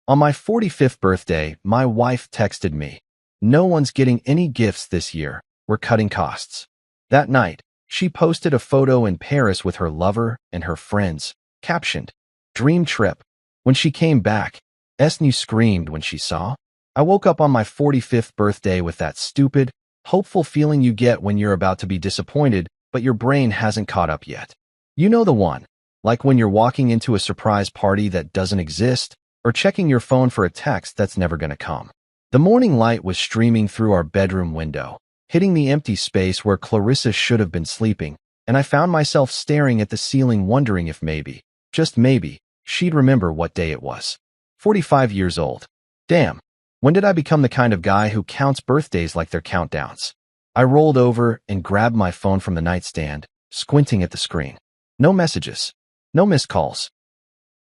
On my 45th birthday, my wife texted me, "No one's getting any gifts this year. We're cutting costs." That night, she posted a photo in Paris with her lover and her friends, captioned, "Dream trip." When she came back, Esney screamed when she saw. I woke up on my 45th birthday with that stupid, hopeful feeling you get when you're about to be disappointed, but your brain hasn't caught up yet. You know the one, like when you're walking into a surprise party that doesn't exist, or checking your phone for a text that's never going to come. The morning light was streaming through our bedroom window, hitting the empty space where Clarissa should have been sleeping, and I found myself staring at the ceiling wondering if maybe, just maybe, she'd remember what day it was. 45 years old. Damn, when did I become the kind of guy who counts birthdays like they're countdowns? I rolled over and grabbed my phone from the nightstand, squinting at the screen. No messages. No missed calls.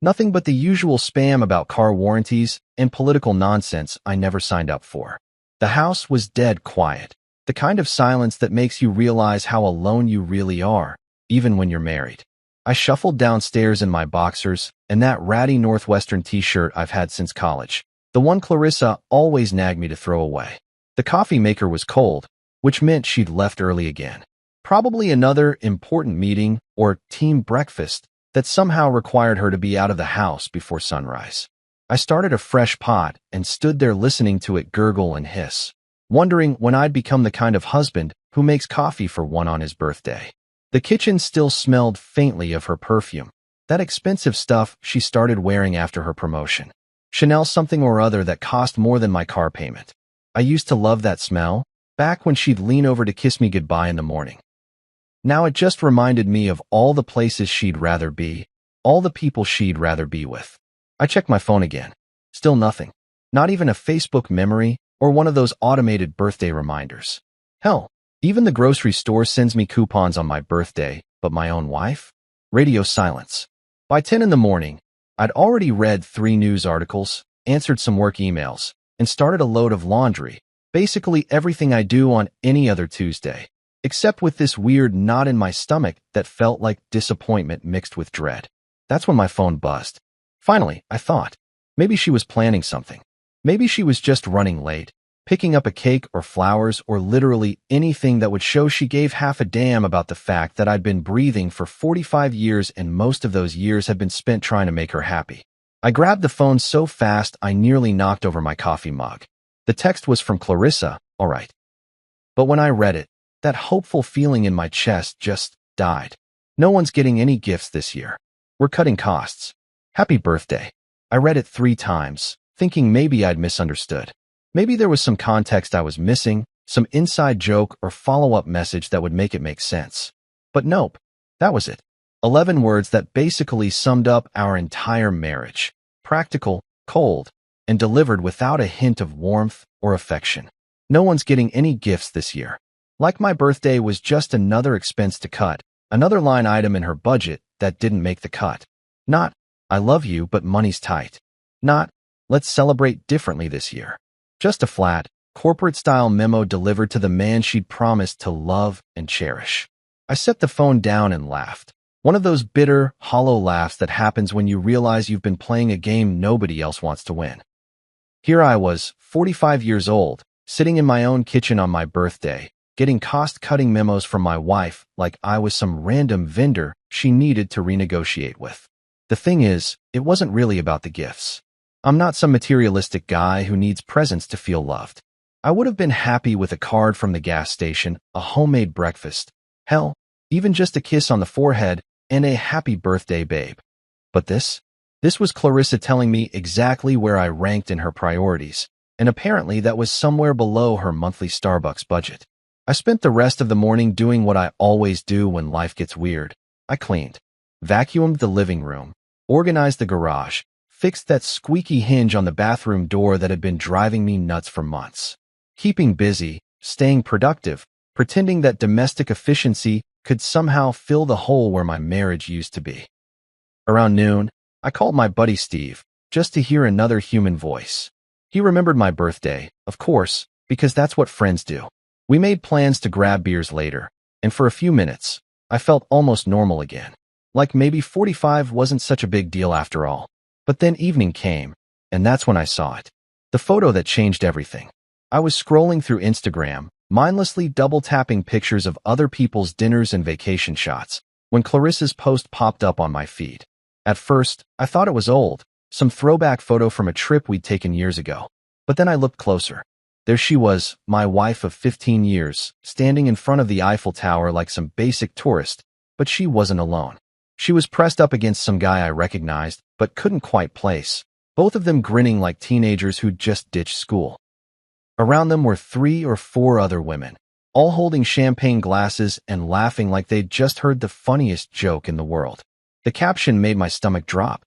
Nothing but the usual spam about car warranties and political nonsense I never signed up for. The house was dead quiet, the kind of silence that makes you realize how alone you really are, even when you're married. I shuffled downstairs in my boxers and that ratty Northwestern t-shirt I've had since college, the one Clarissa always nagged me to throw away. The coffee maker was cold, which meant she'd left early again. Probably another important meeting or team breakfast that somehow required her to be out of the house before sunrise. I started a fresh pot and stood there listening to it gurgle and hiss, wondering when I'd become the kind of husband who makes coffee for one on his birthday. The kitchen still smelled faintly of her perfume, that expensive stuff she started wearing after her promotion. Chanel something or other that cost more than my car payment. I used to love that smell, back when she'd lean over to kiss me goodbye in the morning. Now it just reminded me of all the places she'd rather be, all the people she'd rather be with. I checked my phone again. Still nothing. Not even a Facebook memory or one of those automated birthday reminders. Hell, even the grocery store sends me coupons on my birthday, but my own wife? Radio silence. By 10 in the morning, I'd already read 3 news articles, answered some work emails, and started a load of laundry, basically everything I do on any other Tuesday. Except with this weird knot in my stomach that felt like disappointment mixed with dread. That's when my phone buzzed. Finally, I thought, maybe she was planning something. Maybe she was just running late, picking up a cake or flowers or literally anything that would show she gave half a damn about the fact that I'd been breathing for 45 years and most of those years had been spent trying to make her happy. I grabbed the phone so fast I nearly knocked over my coffee mug. The text was from Clarissa, all right. But when I read it, that hopeful feeling in my chest just died. No one's getting any gifts this year. We're cutting costs. Happy birthday. I read it 3 times, thinking maybe I'd misunderstood. Maybe there was some context I was missing, some inside joke or follow-up message that would make it make sense. But nope, that was it. 11 words that basically summed up our entire marriage. Practical, cold, and delivered without a hint of warmth or affection. No one's getting any gifts this year. Like my birthday was just another expense to cut, another line item in her budget that didn't make the cut. Not, "I love you, but money's tight." Not, "Let's celebrate differently this year." Just a flat, corporate-style memo delivered to the man she'd promised to love and cherish. I set the phone down and laughed. One of those bitter, hollow laughs that happens when you realize you've been playing a game nobody else wants to win. Here I was, 45 years old, sitting in my own kitchen on my birthday, getting cost-cutting memos from my wife like I was some random vendor she needed to renegotiate with. The thing is, it wasn't really about the gifts. I'm not some materialistic guy who needs presents to feel loved. I would have been happy with a card from the gas station, a homemade breakfast, hell, even just a kiss on the forehead and a happy birthday, babe. But this was Clarissa telling me exactly where I ranked in her priorities, and apparently that was somewhere below her monthly Starbucks budget. I spent the rest of the morning doing what I always do when life gets weird. I cleaned, vacuumed the living room, organized the garage, fixed that squeaky hinge on the bathroom door that had been driving me nuts for months. Keeping busy, staying productive, pretending that domestic efficiency could somehow fill the hole where my marriage used to be. Around noon, I called my buddy Steve, just to hear another human voice. He remembered my birthday, of course, because that's what friends do. We made plans to grab beers later, and for a few minutes, I felt almost normal again. Like maybe 45 wasn't such a big deal after all. But then evening came, and that's when I saw it. The photo that changed everything. I was scrolling through Instagram, mindlessly double-tapping pictures of other people's dinners and vacation shots, when Clarissa's post popped up on my feed. At first, I thought it was old, some throwback photo from a trip we'd taken years ago. But then I looked closer. There she was, my wife of 15 years, standing in front of the Eiffel Tower like some basic tourist, but she wasn't alone. She was pressed up against some guy I recognized, but couldn't quite place, both of them grinning like teenagers who'd just ditched school. Around them were 3 or 4 other women, all holding champagne glasses and laughing like they'd just heard the funniest joke in the world. The caption made my stomach drop.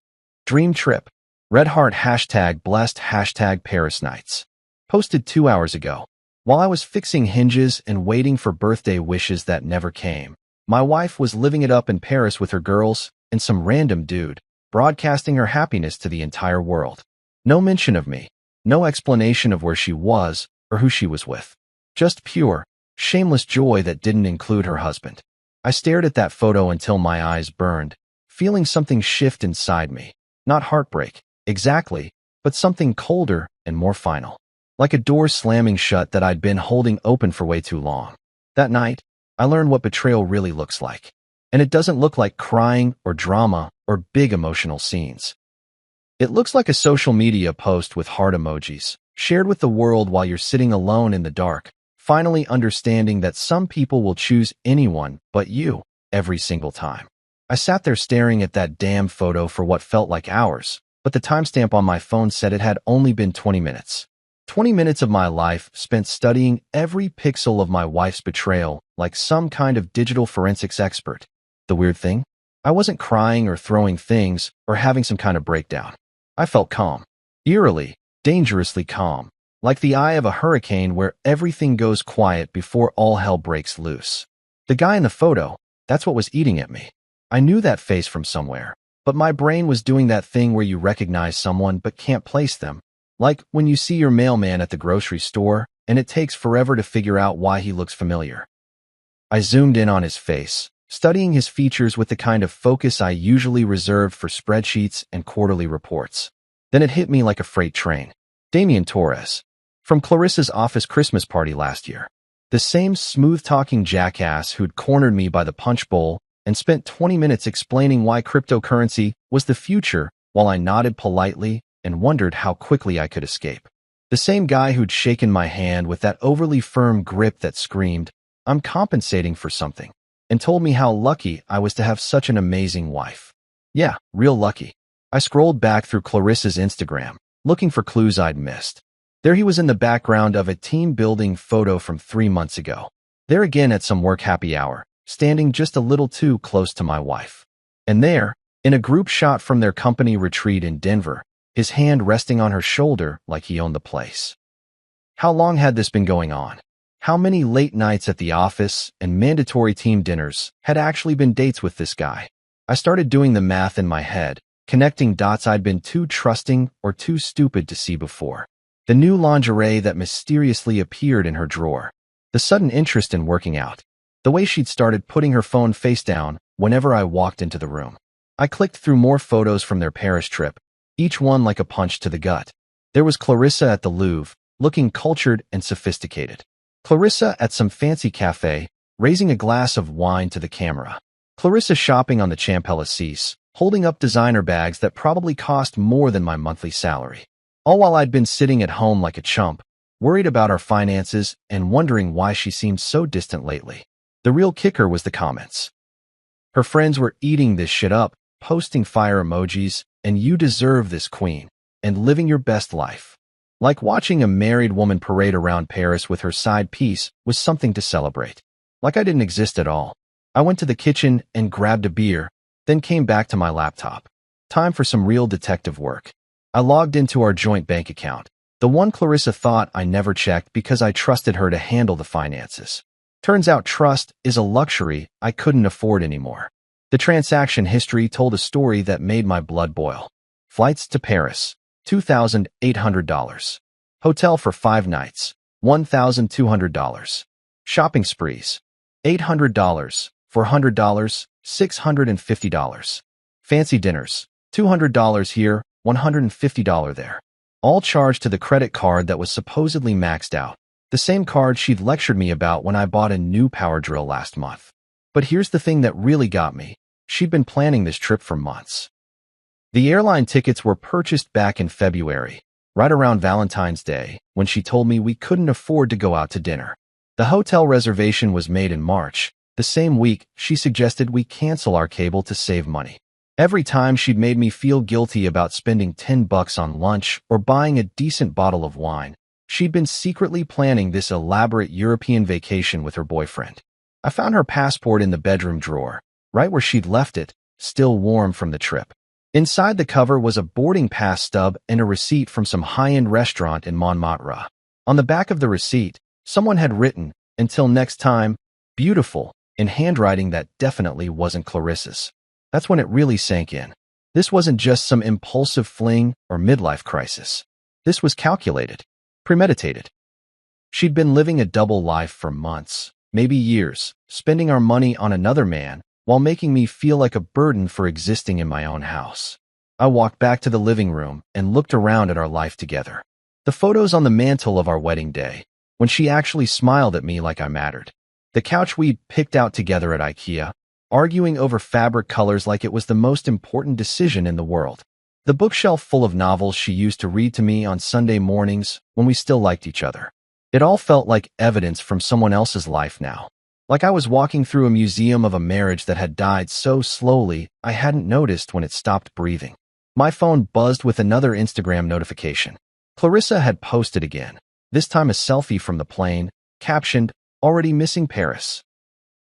Dream trip. Red heart hashtag blessed hashtag Paris nights. Posted 2 hours ago. While I was fixing hinges and waiting for birthday wishes that never came, my wife was living it up in Paris with her girls and some random dude, broadcasting her happiness to the entire world. No mention of me. No explanation of where she was or who she was with. Just pure, shameless joy that didn't include her husband. I stared at that photo until my eyes burned, feeling something shift inside me. Not heartbreak, exactly, but something colder and more final. Like a door slamming shut that I'd been holding open for way too long. That night, I learned what betrayal really looks like. And it doesn't look like crying or drama or big emotional scenes. It looks like a social media post with heart emojis, shared with the world while you're sitting alone in the dark, finally understanding that some people will choose anyone but you every single time. I sat there staring at that damn photo for what felt like hours, but the timestamp on my phone said it had only been 20 minutes. 20 minutes of my life spent studying every pixel of my wife's betrayal like some kind of digital forensics expert. The weird thing? I wasn't crying or throwing things or having some kind of breakdown. I felt calm. Eerily, dangerously calm. Like the eye of a hurricane where everything goes quiet before all hell breaks loose. The guy in the photo, that's what was eating at me. I knew that face from somewhere, but my brain was doing that thing where you recognize someone but can't place them. Like when you see your mailman at the grocery store, and it takes forever to figure out why he looks familiar. I zoomed in on his face, studying his features with the kind of focus I usually reserved for spreadsheets and quarterly reports. Then it hit me like a freight train. Damian Torres. From Clarissa's office Christmas party last year. The same smooth-talking jackass who'd cornered me by the punch bowl and spent 20 minutes explaining why cryptocurrency was the future while I nodded politely and wondered how quickly I could escape. The same guy who'd shaken my hand with that overly firm grip that screamed, "I'm compensating for something," and told me how lucky I was to have such an amazing wife. Yeah, real lucky. I scrolled back through Clarissa's Instagram, looking for clues I'd missed. There he was in the background of a team-building photo from 3 months ago. There again at some work happy hour, standing just a little too close to my wife. And there, in a group shot from their company retreat in Denver, his hand resting on her shoulder like he owned the place. How long had this been going on? How many late nights at the office and mandatory team dinners had actually been dates with this guy? I started doing the math in my head, connecting dots I'd been too trusting or too stupid to see before. The new lingerie that mysteriously appeared in her drawer. The sudden interest in working out. The way she'd started putting her phone face down whenever I walked into the room. I clicked through more photos from their Paris trip, each one like a punch to the gut. There was Clarissa at the Louvre, looking cultured and sophisticated. Clarissa at some fancy cafe, raising a glass of wine to the camera. Clarissa shopping on the Champs-Élysées, holding up designer bags that probably cost more than my monthly salary. All while I'd been sitting at home like a chump, worried about our finances and wondering why she seemed so distant lately. The real kicker was the comments. Her friends were eating this shit up, posting fire emojis, and "you deserve this, queen," and living your best life. Like watching a married woman parade around Paris with her side piece was something to celebrate. Like I didn't exist at all. I went to the kitchen and grabbed a beer, then came back to my laptop. Time for some real detective work. I logged into our joint bank account, the one Clarissa thought I never checked because I trusted her to handle the finances. Turns out trust is a luxury I couldn't afford anymore. The transaction history told a story that made my blood boil. Flights to Paris, $2,800. Hotel for 5 nights, $1,200. Shopping sprees, $800, $400, $650. Fancy dinners, $200 here, $150 there. all charged to the credit card that was supposedly maxed out, the same card she'd lectured me about when I bought a new power drill last month. But here's the thing that really got me. She'd been planning this trip for months. The airline tickets were purchased back in February, right around Valentine's Day, when she told me we couldn't afford to go out to dinner. The hotel reservation was made in March. The same week, she suggested we cancel our cable to save money. Every time she'd made me feel guilty about spending $10 on lunch or buying a decent bottle of wine. She'd been secretly planning this elaborate European vacation with her boyfriend. I found her passport in the bedroom drawer, right where she'd left it, still warm from the trip. Inside the cover was a boarding pass stub and a receipt from some high-end restaurant in Montmartre. On the back of the receipt, someone had written, "Until next time, beautiful," in handwriting that definitely wasn't Clarissa's. That's when it really sank in. This wasn't just some impulsive fling or midlife crisis. This was calculated, premeditated. She'd been living a double life for months, maybe years, spending our money on another man while making me feel like a burden for existing in my own house. I walked back to the living room and looked around at our life together. The photos on the mantle of our wedding day, when she actually smiled at me like I mattered. The couch we'd picked out together at IKEA, arguing over fabric colors like it was the most important decision in the world. The bookshelf full of novels she used to read to me on Sunday mornings when we still liked each other. It all felt like evidence from someone else's life now. Like I was walking through a museum of a marriage that had died so slowly I hadn't noticed when it stopped breathing. My phone buzzed with another Instagram notification. Clarissa had posted again, this time a selfie from the plane, captioned, "Already missing Paris.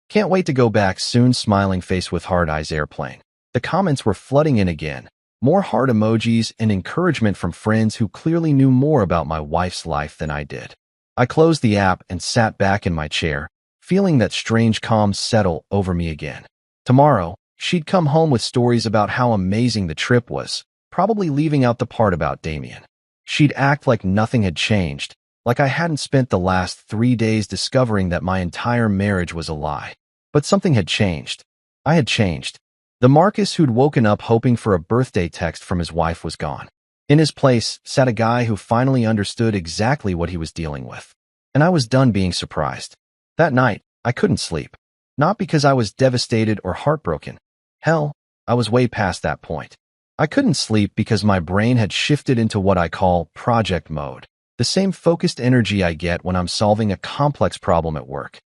Can't wait to go back soon, smiling face with hard eyes airplane." The comments were flooding in again, more heart emojis and encouragement from friends who clearly knew more about my wife's life than I did. I closed the app and sat back in my chair, feeling that strange calm settle over me again. Tomorrow, she'd come home with stories about how amazing the trip was, probably leaving out the part about Damien. She'd act like nothing had changed, like I hadn't spent the last 3 days discovering that my entire marriage was a lie. But something had changed. I had changed. The Marcus who'd woken up hoping for a birthday text from his wife was gone. In his place sat a guy who finally understood exactly what he was dealing with. And I was done being surprised. That night, I couldn't sleep. Not because I was devastated or heartbroken. Hell, I was way past that point. I couldn't sleep because my brain had shifted into what I call project mode, the same focused energy I get when I'm solving a complex problem at work.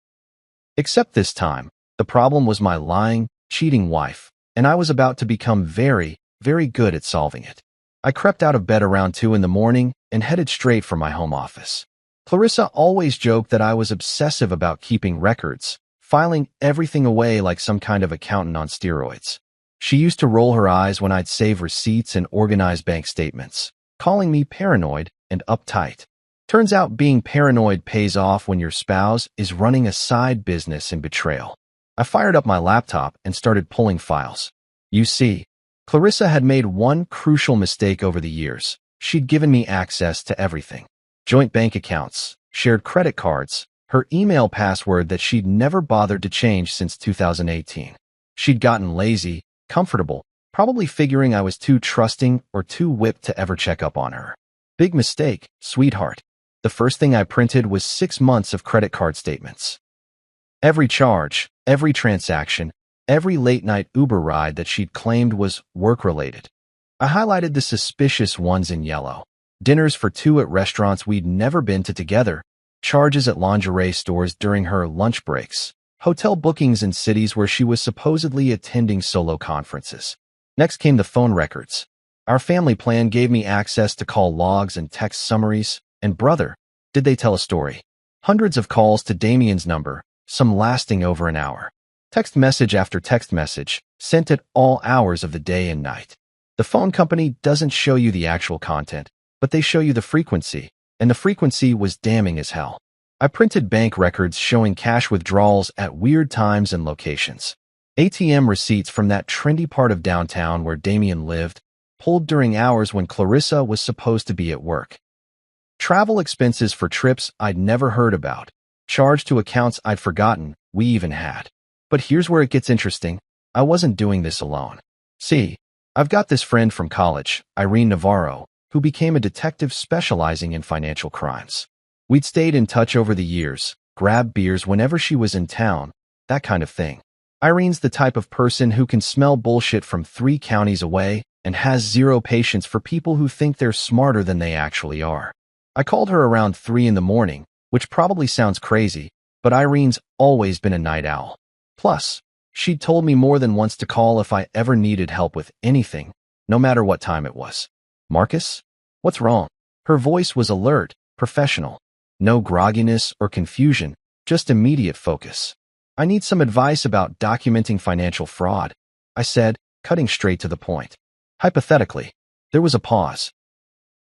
Except this time, the problem was my lying, cheating wife, and I was about to become very, very good at solving it. I crept out of bed around 2 in the morning and headed straight for my home office. Clarissa always joked that I was obsessive about keeping records, filing everything away like some kind of accountant on steroids. She used to roll her eyes when I'd save receipts and organize bank statements, calling me paranoid and uptight. Turns out being paranoid pays off when your spouse is running a side business in betrayal. I fired up my laptop and started pulling files. You see, Clarissa had made one crucial mistake over the years. She'd given me access to everything. Joint bank accounts, shared credit cards, her email password that she'd never bothered to change since 2018. She'd gotten lazy, comfortable, probably figuring I was too trusting or too whipped to ever check up on her. Big mistake, sweetheart. The first thing I printed was 6 months of credit card statements. Every charge, every transaction, every late-night Uber ride that she'd claimed was work-related. I highlighted the suspicious ones in yellow. Dinners for 2 at restaurants we'd never been to together, charges at lingerie stores during her lunch breaks, hotel bookings in cities where she was supposedly attending solo conferences. Next came the phone records. Our family plan gave me access to call logs and text summaries, and brother, did they tell a story. Hundreds of calls to Damien's number, some lasting over an hour. Text message after text message, sent at all hours of the day and night. The phone company doesn't show you the actual content, but they show you the frequency, and the frequency was damning as hell. I printed bank records showing cash withdrawals at weird times and locations. ATM receipts from that trendy part of downtown where Damien lived, pulled during hours when Clarissa was supposed to be at work. Travel expenses for trips I'd never heard about, charged to accounts I'd forgotten we even had. But here's where it gets interesting. I wasn't doing this alone. See, I've got this friend from college, Irene Navarro, who became a detective specializing in financial crimes. We'd stayed in touch over the years, grabbed beers whenever she was in town, that kind of thing. Irene's the type of person who can smell bullshit from 3 counties away and has zero patience for people who think they're smarter than they actually are. I called her around 3 in the morning, which probably sounds crazy, but Irene's always been a night owl. Plus, she'd told me more than once to call if I ever needed help with anything, no matter what time it was. Marcus? What's wrong? Her voice was alert, professional. No grogginess or confusion, just immediate focus. I need some advice about documenting financial fraud, I said, cutting straight to the point. Hypothetically. There was a pause.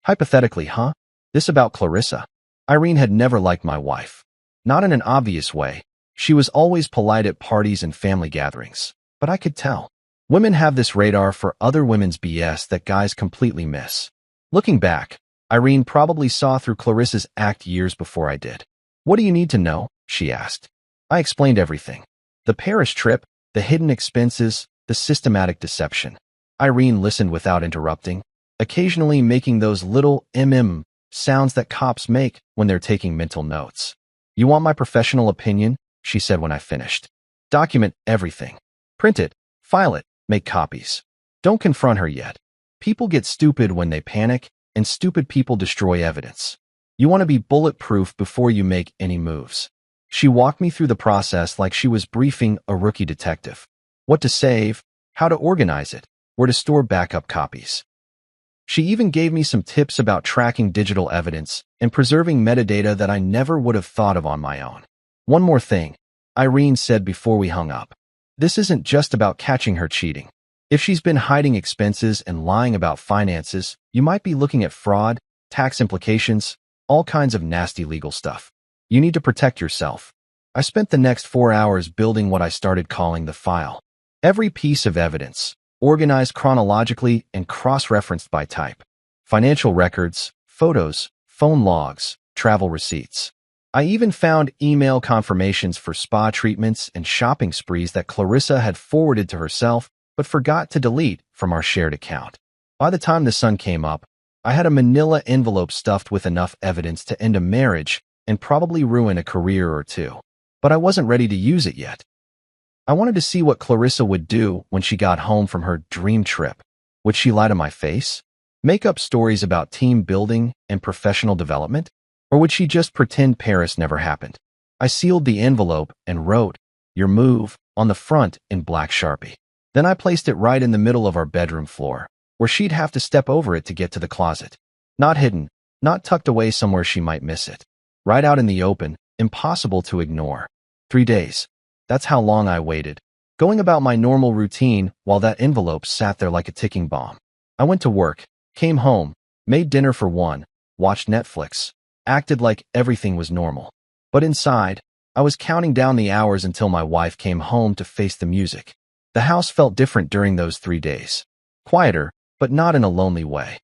Hypothetically, huh? This about Clarissa. Irene had never liked my wife. Not in an obvious way. She was always polite at parties and family gatherings. But I could tell. Women have this radar for other women's BS that guys completely miss. Looking back, Irene probably saw through Clarissa's act years before I did. What do you need to know? She asked. I explained everything. The Paris trip, the hidden expenses, the systematic deception. Irene listened without interrupting, occasionally making those little sounds that cops make when they're taking mental notes. You want my professional opinion? She said when I finished. Document everything. Print it, file it, make copies. Don't confront her yet. People get stupid when they panic, and stupid people destroy evidence. You want to be bulletproof before you make any moves. She walked me through the process like she was briefing a rookie detective. What to save, how to organize it, where to store backup copies. She even gave me some tips about tracking digital evidence and preserving metadata that I never would have thought of on my own. One more thing, Irene said before we hung up. This isn't just about catching her cheating. If she's been hiding expenses and lying about finances, you might be looking at fraud, tax implications, all kinds of nasty legal stuff. You need to protect yourself. I spent the next 4 hours building what I started calling the file. Every piece of evidence, organized chronologically and cross-referenced by type. Financial records, photos, phone logs, travel receipts. I even found email confirmations for spa treatments and shopping sprees that Clarissa had forwarded to herself but forgot to delete from our shared account. By the time the sun came up, I had a manila envelope stuffed with enough evidence to end a marriage and probably ruin a career or two. But I wasn't ready to use it yet. I wanted to see what Clarissa would do when she got home from her dream trip. Would she lie to my face? Make up stories about team building and professional development? Or would she just pretend Paris never happened? I sealed the envelope and wrote, "Your move," on the front in black Sharpie. Then I placed it right in the middle of our bedroom floor, where she'd have to step over it to get to the closet. Not hidden, not tucked away somewhere she might miss it. Right out in the open, impossible to ignore. 3 days. That's how long I waited, going about my normal routine while that envelope sat there like a ticking bomb. I went to work, came home, made dinner for one, watched Netflix, acted like everything was normal. But inside, I was counting down the hours until my wife came home to face the music. The house felt different during those 3 days. Quieter, but not in a lonely way.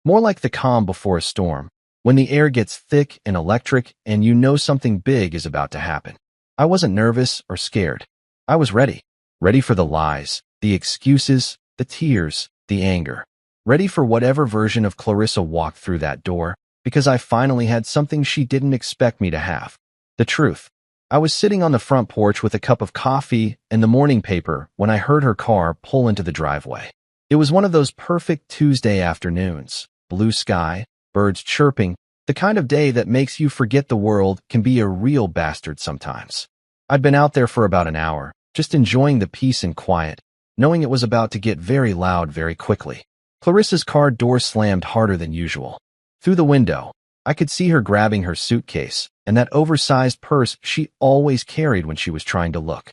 More like the calm before a storm, when the air gets thick and electric and you know something big is about to happen. I wasn't nervous or scared. I was ready. Ready for the lies, the excuses, the tears, the anger. Ready for whatever version of Clarissa walked through that door, because I finally had something she didn't expect me to have. The truth. I was sitting on the front porch with a cup of coffee and the morning paper when I heard her car pull into the driveway. It was one of those perfect Tuesday afternoons. Blue sky, birds chirping, the kind of day that makes you forget the world can be a real bastard sometimes. I'd been out there for about an hour, just enjoying the peace and quiet, knowing it was about to get very loud very quickly. Clarissa's car door slammed harder than usual. Through the window, I could see her grabbing her suitcase and that oversized purse she always carried when she was trying to look.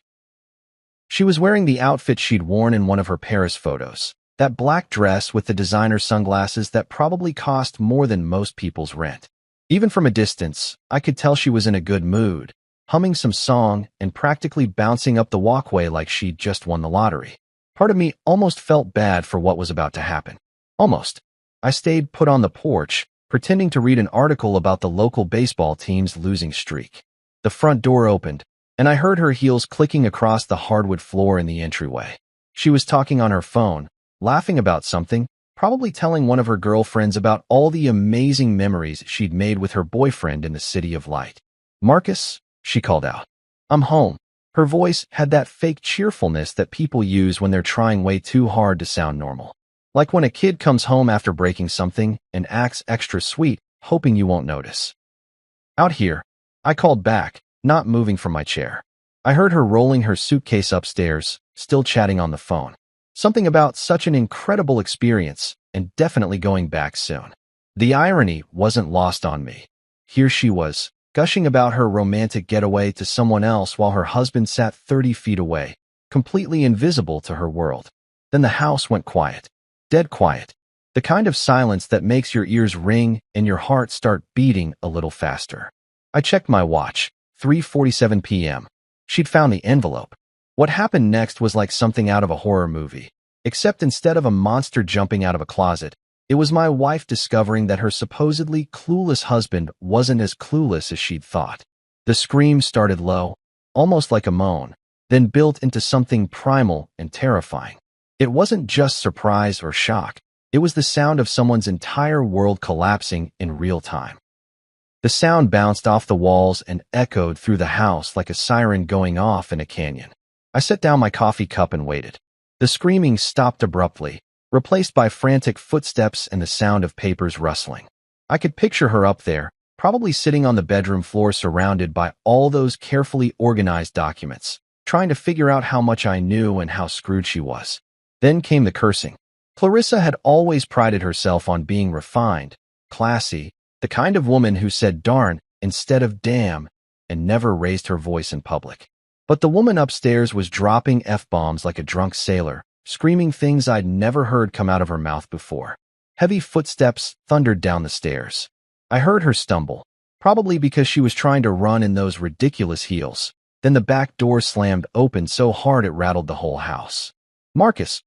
She was wearing the outfit she'd worn in one of her Paris photos. That black dress with the designer sunglasses that probably cost more than most people's rent. Even from a distance, I could tell she was in a good mood, humming some song and practically bouncing up the walkway like she'd just won the lottery. Part of me almost felt bad for what was about to happen. Almost. I stayed put on the porch, pretending to read an article about the local baseball team's losing streak. The front door opened, and I heard her heels clicking across the hardwood floor in the entryway. She was talking on her phone, laughing about something, probably telling one of her girlfriends about all the amazing memories she'd made with her boyfriend in the City of Light. "Marcus," she called out. "I'm home." Her voice had that fake cheerfulness that people use when they're trying way too hard to sound normal. Like when a kid comes home after breaking something and acts extra sweet, hoping you won't notice. "Out here," I called back, not moving from my chair. I heard her rolling her suitcase upstairs, still chatting on the phone. Something about such an incredible experience, and definitely going back soon. The irony wasn't lost on me. Here she was, gushing about her romantic getaway to someone else while her husband sat 30 feet away, completely invisible to her world. Then the house went quiet. Dead quiet. The kind of silence that makes your ears ring and your heart start beating a little faster. I checked my watch, 3:47 p.m. She'd found the envelope. What happened next was like something out of a horror movie. Except instead of a monster jumping out of a closet, it was my wife discovering that her supposedly clueless husband wasn't as clueless as she'd thought. The scream started low, almost like a moan, then built into something primal and terrifying. It wasn't just surprise or shock. It was the sound of someone's entire world collapsing in real time. The sound bounced off the walls and echoed through the house like a siren going off in a canyon. I set down my coffee cup and waited. The screaming stopped abruptly, replaced by frantic footsteps and the sound of papers rustling. I could picture her up there, probably sitting on the bedroom floor surrounded by all those carefully organized documents, trying to figure out how much I knew and how screwed she was. Then came the cursing. Clarissa had always prided herself on being refined, classy, the kind of woman who said darn instead of damn and never raised her voice in public. But the woman upstairs was dropping F-bombs like a drunk sailor, screaming things I'd never heard come out of her mouth before. Heavy footsteps thundered down the stairs. I heard her stumble, probably because she was trying to run in those ridiculous heels. Then the back door slammed open so hard it rattled the whole house. "Marcus."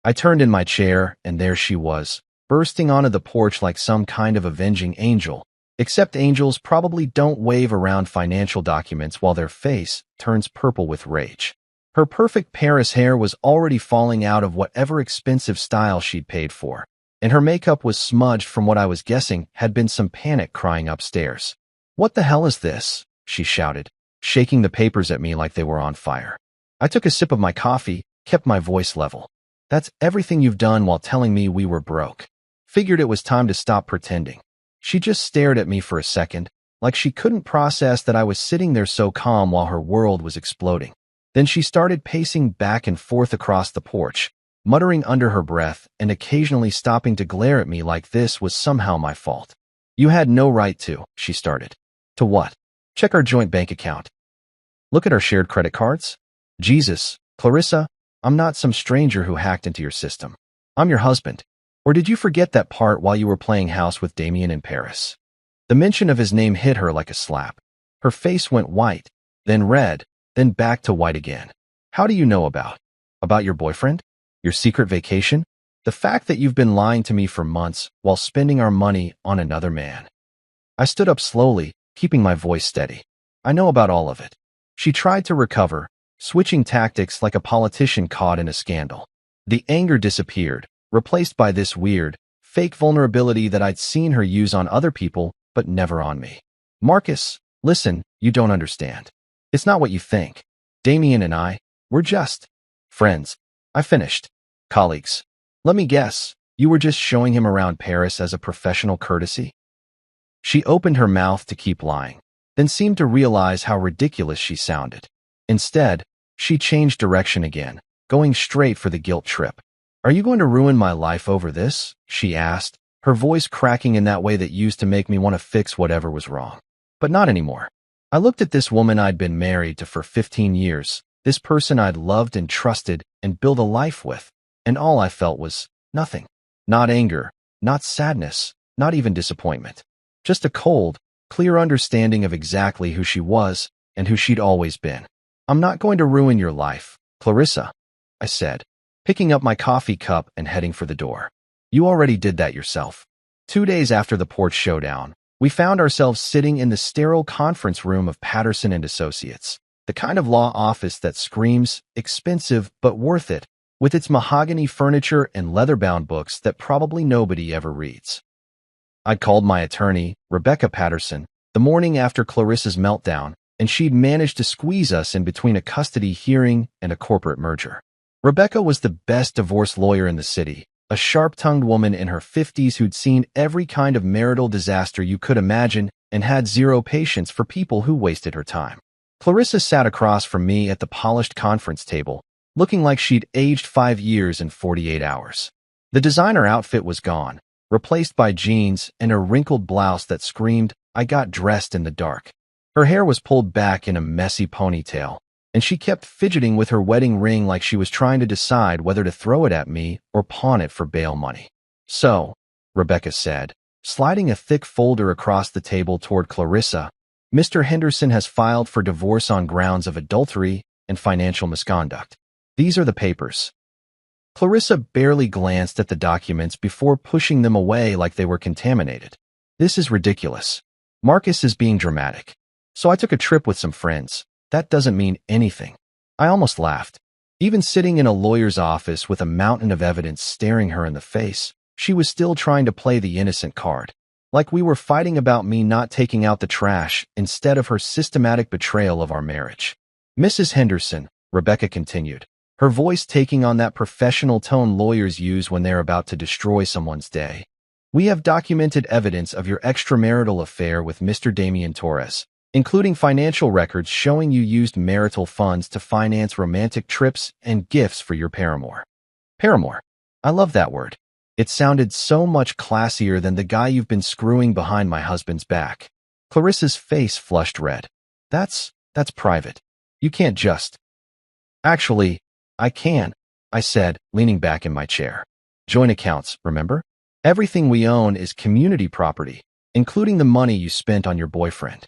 I turned in my chair, and there she was, bursting onto the porch like some kind of avenging angel, except angels probably don't wave around financial documents while their face turns purple with rage. Her perfect Paris hair was already falling out of whatever expensive style she'd paid for, and her makeup was smudged from what I was guessing had been some panic crying upstairs. "What the hell is this?" she shouted, shaking the papers at me like they were on fire. I took a sip of my coffee, kept my voice level. "That's everything you've done while telling me we were broke." Figured it was time to stop pretending. She just stared at me for a second, like she couldn't process that I was sitting there so calm while her world was exploding. Then she started pacing back and forth across the porch, muttering under her breath and occasionally stopping to glare at me like this was somehow my fault. "You had no right to," she started. "To what?" "Check our joint bank account. Look at our shared credit cards." "Jesus, Clarissa, I'm not some stranger who hacked into your system. I'm your husband. Or did you forget that part while you were playing house with Damien in Paris?" The mention of his name hit her like a slap. Her face went white, then red, then back to white again. "How do you know about your boyfriend? Your secret vacation? The fact that you've been lying to me for months while spending our money on another man?" I stood up slowly, keeping my voice steady. "I know about all of it." She tried to recover, switching tactics like a politician caught in a scandal. The anger disappeared, replaced by this weird, fake vulnerability that I'd seen her use on other people, but never on me. "Marcus, listen, you don't understand. It's not what you think. Damien and I, we're just friends." I finished. "Colleagues. Let me guess, you were just showing him around Paris as a professional courtesy?" She opened her mouth to keep lying, then seemed to realize how ridiculous she sounded. Instead, she changed direction again, going straight for the guilt trip. "Are you going to ruin my life over this?" she asked, her voice cracking in that way that used to make me want to fix whatever was wrong. But not anymore. I looked at this woman I'd been married to for 15 years, this person I'd loved and trusted and built a life with, and all I felt was nothing. Not anger, not sadness, not even disappointment. Just a cold, clear understanding of exactly who she was and who she'd always been. "I'm not going to ruin your life, Clarissa," I said, picking up my coffee cup and heading for the door. "You already did that yourself." 2 days after the porch showdown, we found ourselves sitting in the sterile conference room of Patterson and Associates, the kind of law office that screams, expensive but worth it, with its mahogany furniture and leather-bound books that probably nobody ever reads. I called my attorney, Rebecca Patterson, the morning after Clarissa's meltdown, and she'd managed to squeeze us in between a custody hearing and a corporate merger. Rebecca was the best divorce lawyer in the city, a sharp-tongued woman in her 50s who'd seen every kind of marital disaster you could imagine and had zero patience for people who wasted her time. Clarissa sat across from me at the polished conference table, looking like she'd aged 5 years in 48 hours. The designer outfit was gone, replaced by jeans and a wrinkled blouse that screamed, "I got dressed in the dark." Her hair was pulled back in a messy ponytail, and she kept fidgeting with her wedding ring like she was trying to decide whether to throw it at me or pawn it for bail money. "So," Rebecca said, sliding a thick folder across the table toward Clarissa, "Mr. Henderson has filed for divorce on grounds of adultery and financial misconduct. These are the papers." Clarissa barely glanced at the documents before pushing them away like they were contaminated. "This is ridiculous. Marcus is being dramatic. So I took a trip with some friends. That doesn't mean anything." I almost laughed. Even sitting in a lawyer's office with a mountain of evidence staring her in the face, she was still trying to play the innocent card. Like we were fighting about me not taking out the trash instead of her systematic betrayal of our marriage. "Mrs. Henderson," Rebecca continued, her voice taking on that professional tone lawyers use when they're about to destroy someone's day. "We have documented evidence of your extramarital affair with Mr. Damian Torres, including financial records showing you used marital funds to finance romantic trips and gifts for your paramour." Paramour. I love that word. It sounded so much classier than the guy you've been screwing behind my husband's back. Clarissa's face flushed red. That's private. You can't just..." "Actually, I can," I said, leaning back in my chair. "Joint accounts, remember? Everything we own is community property, including the money you spent on your boyfriend."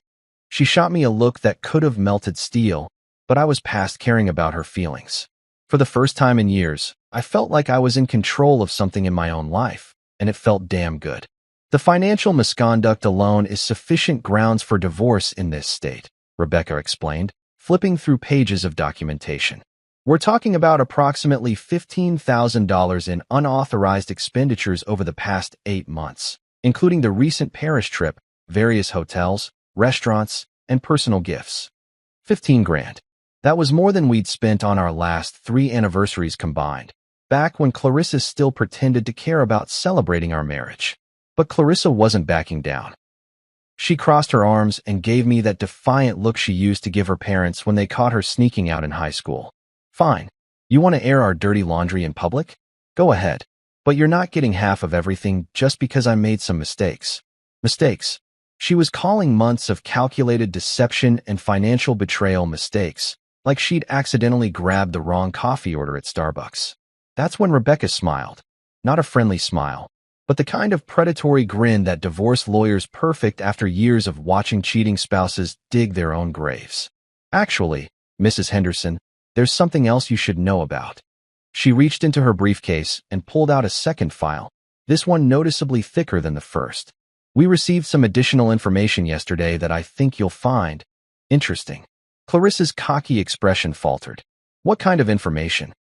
She shot me a look that could have melted steel, but I was past caring about her feelings. For the first time in years, I felt like I was in control of something in my own life, and it felt damn good. "The financial misconduct alone is sufficient grounds for divorce in this state," Rebecca explained, flipping through pages of documentation. "We're talking about approximately $15,000 in unauthorized expenditures over the past 8 months, including the recent Paris trip, various hotels, restaurants, and personal gifts. 15 grand. That was more than we'd spent on our last 3 anniversaries combined, back when Clarissa still pretended to care about celebrating our marriage." But Clarissa wasn't backing down. She crossed her arms and gave me that defiant look she used to give her parents when they caught her sneaking out in high school. "Fine. You want to air our dirty laundry in public? Go ahead. But you're not getting half of everything just because I made some mistakes." Mistakes. She was calling months of calculated deception and financial betrayal mistakes, like she'd accidentally grabbed the wrong coffee order at Starbucks. That's when Rebecca smiled. Not a friendly smile, but the kind of predatory grin that divorce lawyers perfect after years of watching cheating spouses dig their own graves. "Actually, Mrs. Henderson, there's something else you should know about." She reached into her briefcase and pulled out a second file, this one noticeably thicker than the first. "We received some additional information yesterday that I think you'll find interesting." Clarissa's cocky expression faltered. "What kind of information?"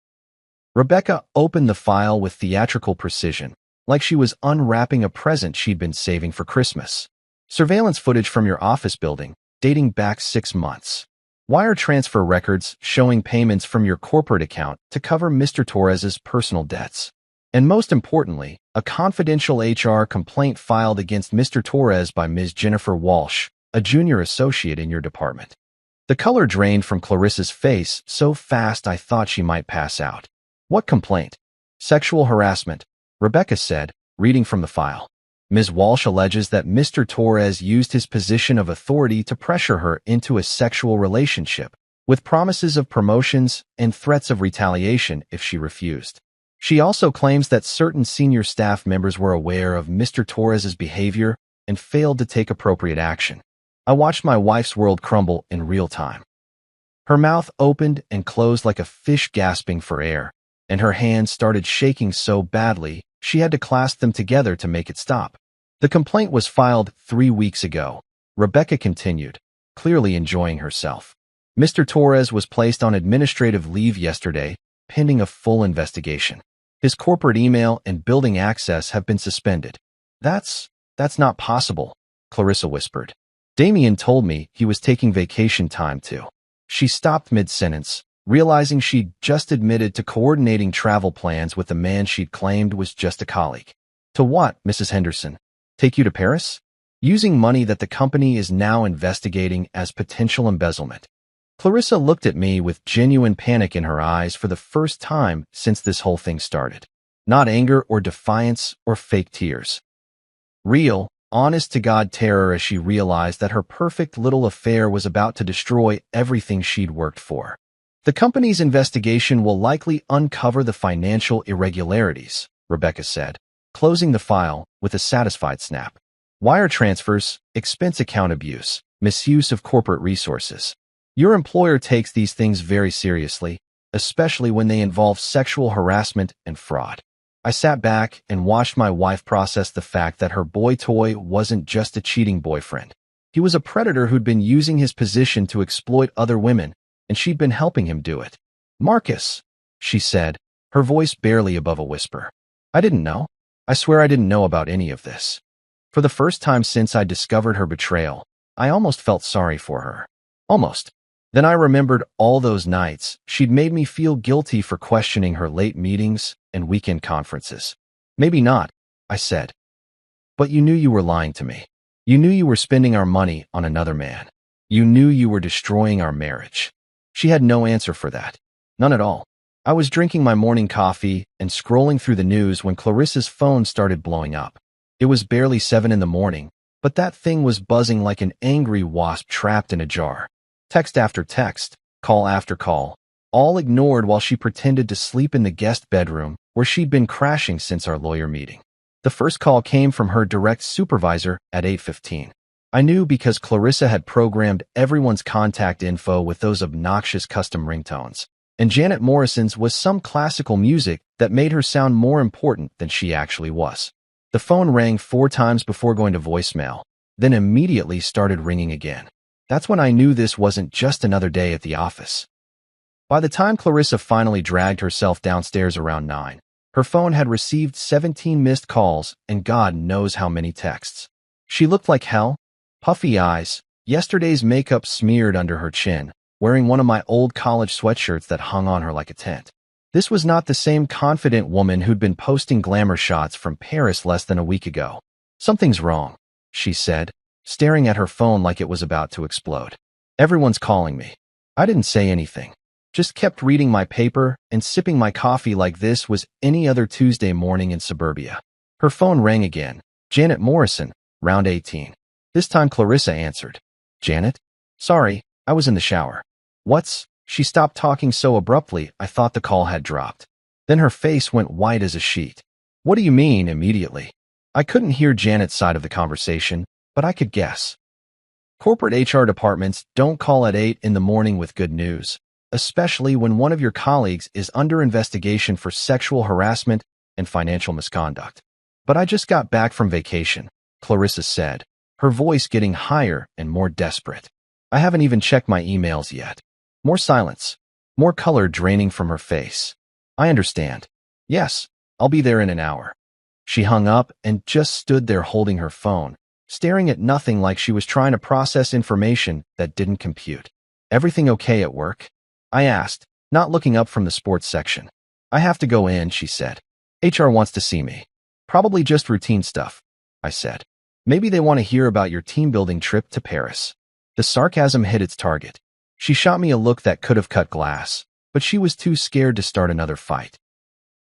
Rebecca opened the file with theatrical precision, like she was unwrapping a present she'd been saving for Christmas. "Surveillance footage from your office building, dating back 6 months. Wire transfer records showing payments from your corporate account to cover Mr. Torres's personal debts. And most importantly, a confidential HR complaint filed against Mr. Torres by Ms. Jennifer Walsh, a junior associate in your department." The color drained from Clarissa's face so fast I thought she might pass out. "What complaint?" "Sexual harassment," Rebecca said, reading from the file. "Ms. Walsh alleges that Mr. Torres used his position of authority to pressure her into a sexual relationship, with promises of promotions and threats of retaliation if she refused. She also claims that certain senior staff members were aware of Mr. Torres's behavior and failed to take appropriate action." I watched my wife's world crumble in real time. Her mouth opened and closed like a fish gasping for air, and her hands started shaking so badly she had to clasp them together to make it stop. "The complaint was filed 3 weeks ago," Rebecca continued, clearly enjoying herself. "Mr. Torres was placed on administrative leave yesterday, pending a full investigation. His corporate email and building access have been suspended. That's not possible, Clarissa whispered. Damien told me he was taking vacation time too. She stopped mid-sentence, realizing she'd just admitted to coordinating travel plans with the man she'd claimed was just a colleague. To what, Mrs. Henderson? Take you to Paris? Using money that the company is now investigating as potential embezzlement. Clarissa looked at me with genuine panic in her eyes for the first time since this whole thing started. Not anger or defiance or fake tears. Real, honest-to-God terror as she realized that her perfect little affair was about to destroy everything she'd worked for. The company's investigation will likely uncover the financial irregularities, Rebecca said, closing the file with a satisfied snap. Wire transfers, expense account abuse, misuse of corporate resources. Your employer takes these things very seriously, especially when they involve sexual harassment and fraud. I sat back and watched my wife process the fact that her boy toy wasn't just a cheating boyfriend. He was a predator who'd been using his position to exploit other women, and she'd been helping him do it. Marcus, she said, her voice barely above a whisper. I didn't know. I swear I didn't know about any of this. For the first time since I discovered her betrayal, I almost felt sorry for her. Almost. Then I remembered all those nights she'd made me feel guilty for questioning her late meetings and weekend conferences. Maybe not, I said. But you knew you were lying to me. You knew you were spending our money on another man. You knew you were destroying our marriage. She had no answer for that. None at all. I was drinking my morning coffee and scrolling through the news when Clarissa's phone started blowing up. It was barely 7 in the morning, but that thing was buzzing like an angry wasp trapped in a jar. Text after text, call after call, all ignored while she pretended to sleep in the guest bedroom where she'd been crashing since our lawyer meeting. The first call came from her direct supervisor at 8:15. I knew because Clarissa had programmed everyone's contact info with those obnoxious custom ringtones, and Janet Morrison's was some classical music that made her sound more important than she actually was. The phone rang 4 times before going to voicemail, then immediately started ringing again. That's when I knew this wasn't just another day at the office. By the time Clarissa finally dragged herself downstairs around 9, her phone had received 17 missed calls and God knows how many texts. She looked like hell, puffy eyes, yesterday's makeup smeared under her chin, wearing one of my old college sweatshirts that hung on her like a tent. This was not the same confident woman who'd been posting glamour shots from Paris less than a week ago. Something's wrong, she said, staring at her phone like it was about to explode. Everyone's calling me. I didn't say anything. Just kept reading my paper and sipping my coffee like this was any other Tuesday morning in suburbia. Her phone rang again. Janet Morrison, round 18. This time Clarissa answered. Janet? Sorry, I was in the shower. What's? She stopped talking so abruptly I thought the call had dropped. Then her face went white as a sheet. What do you mean, immediately? I couldn't hear Janet's side of the conversation, but I could guess. Corporate HR departments don't call at 8 in the morning with good news, especially when one of your colleagues is under investigation for sexual harassment and financial misconduct. But I just got back from vacation, Clarissa said, her voice getting higher and more desperate. I haven't even checked my emails yet. More silence, more color draining from her face. I understand. Yes, I'll be there in an hour. She hung up and just stood there holding her phone, staring at nothing like she was trying to process information that didn't compute. Everything okay at work? I asked, not looking up from the sports section. I have to go in, she said. HR wants to see me. Probably just routine stuff, I said. Maybe they want to hear about your team-building trip to Paris. The sarcasm hit its target. She shot me a look that could have cut glass, but she was too scared to start another fight.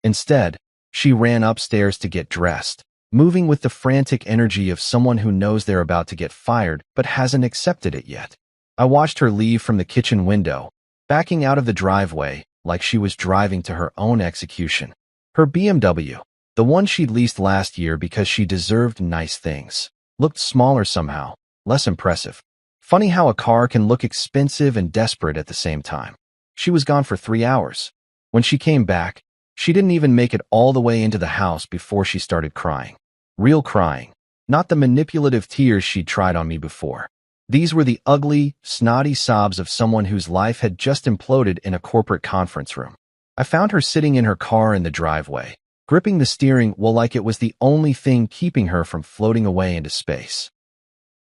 Instead, she ran upstairs to get dressed, moving with the frantic energy of someone who knows they're about to get fired but hasn't accepted it yet. I watched her leave from the kitchen window, backing out of the driveway like she was driving to her own execution. Her BMW, the one she'd leased last year because she deserved nice things, looked smaller somehow, less impressive. Funny how a car can look expensive and desperate at the same time. She was gone for 3 hours. When she came back, she didn't even make it all the way into the house before she started crying. Real crying, not the manipulative tears she'd tried on me before. These were the ugly, snotty sobs of someone whose life had just imploded in a corporate conference room. I found her sitting in her car in the driveway, gripping the steering wheel like it was the only thing keeping her from floating away into space.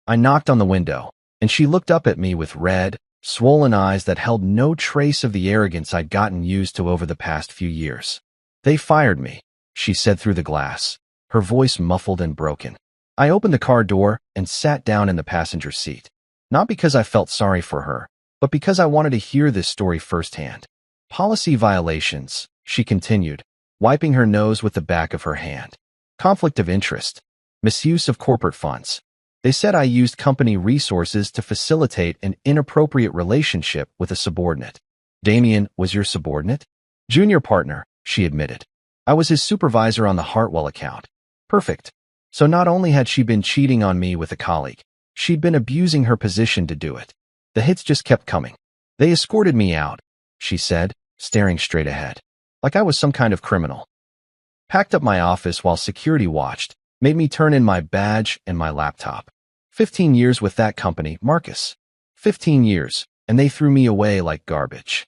I knocked on the window, and she looked up at me with red, swollen eyes that held no trace of the arrogance I'd gotten used to over the past few years. "They fired me," she said through the glass, her voice muffled and broken. I opened the car door and sat down in the passenger seat. Not because I felt sorry for her, but because I wanted to hear this story firsthand. "Policy violations," she continued, wiping her nose with the back of her hand. "Conflict of interest. Misuse of corporate funds. They said I used company resources to facilitate an inappropriate relationship with a subordinate." "Damien was your subordinate?" "Junior partner," she admitted. "I was his supervisor on the Hartwell account." "Perfect." So not only had she been cheating on me with a colleague, she'd been abusing her position to do it. The hits just kept coming. "They escorted me out," she said, staring straight ahead, like I was some kind of criminal. "Packed up my office while security watched, made me turn in my badge and my laptop. 15 years with that company, Marcus. 15 years, and they threw me away like garbage."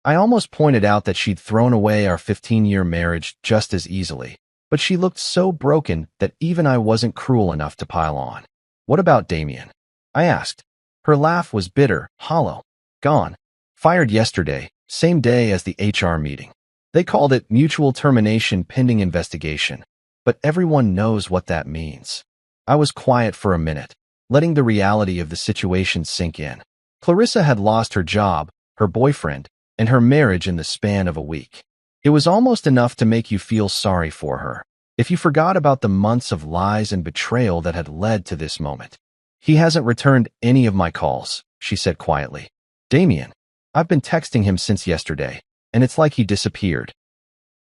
I almost pointed out that she'd thrown away our 15-year marriage just as easily, but she looked so broken that even I wasn't cruel enough to pile on. "What about Damien?" I asked. Her laugh was bitter, hollow. "Gone. Fired yesterday, same day as the HR meeting. They called it mutual termination pending investigation, but everyone knows what that means." I was quiet for a minute, letting the reality of the situation sink in. Clarissa had lost her job, her boyfriend, and her marriage in the span of a week. It was almost enough to make you feel sorry for her, if you forgot about the months of lies and betrayal that had led to this moment. "He hasn't returned any of my calls," she said quietly. "Damien, I've been texting him since yesterday, and it's like he disappeared.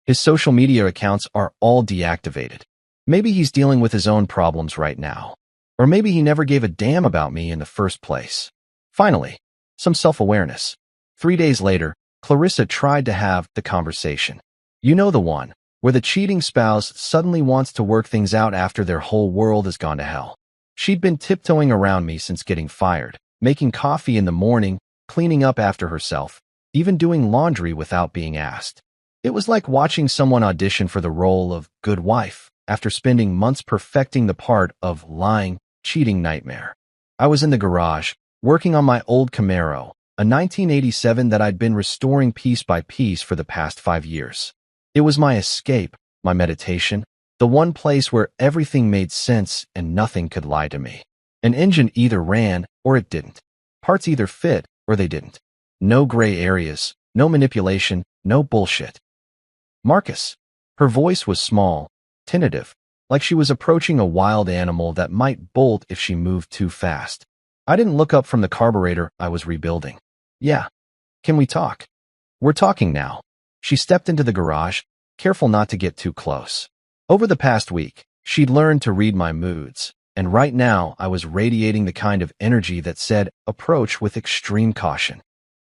His social media accounts are all deactivated. Maybe he's dealing with his own problems right now. Or maybe he never gave a damn about me in the first place." Finally, some self-awareness. 3 days later, Clarissa tried to have the conversation. You know, the one where the cheating spouse suddenly wants to work things out after their whole world has gone to hell. She'd been tiptoeing around me since getting fired, making coffee in the morning, cleaning up after herself, even doing laundry without being asked. It was like watching someone audition for the role of good wife after spending months perfecting the part of lying, cheating nightmare. I was in the garage, working on my old Camaro, a 1987 that I'd been restoring piece by piece for the past 5 years. It was my escape, my meditation, the one place where everything made sense and nothing could lie to me. An engine either ran or it didn't. Parts either fit or they didn't. No gray areas, no manipulation, no bullshit. "Marcus." Her voice was small, tentative, like she was approaching a wild animal that might bolt if she moved too fast. I didn't look up from the carburetor I was rebuilding. "Yeah. Can we talk?" "We're talking now." She stepped into the garage, careful not to get too close. Over the past week, she'd learned to read my moods, and right now I was radiating the kind of energy that said, approach with extreme caution.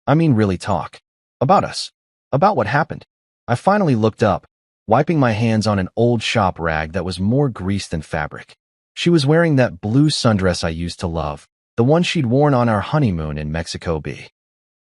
"I mean, really talk. About us. About what happened." I finally looked up, wiping my hands on an old shop rag that was more grease than fabric. She was wearing that blue sundress I used to love, the one she'd worn on our honeymoon in Mexico Beach.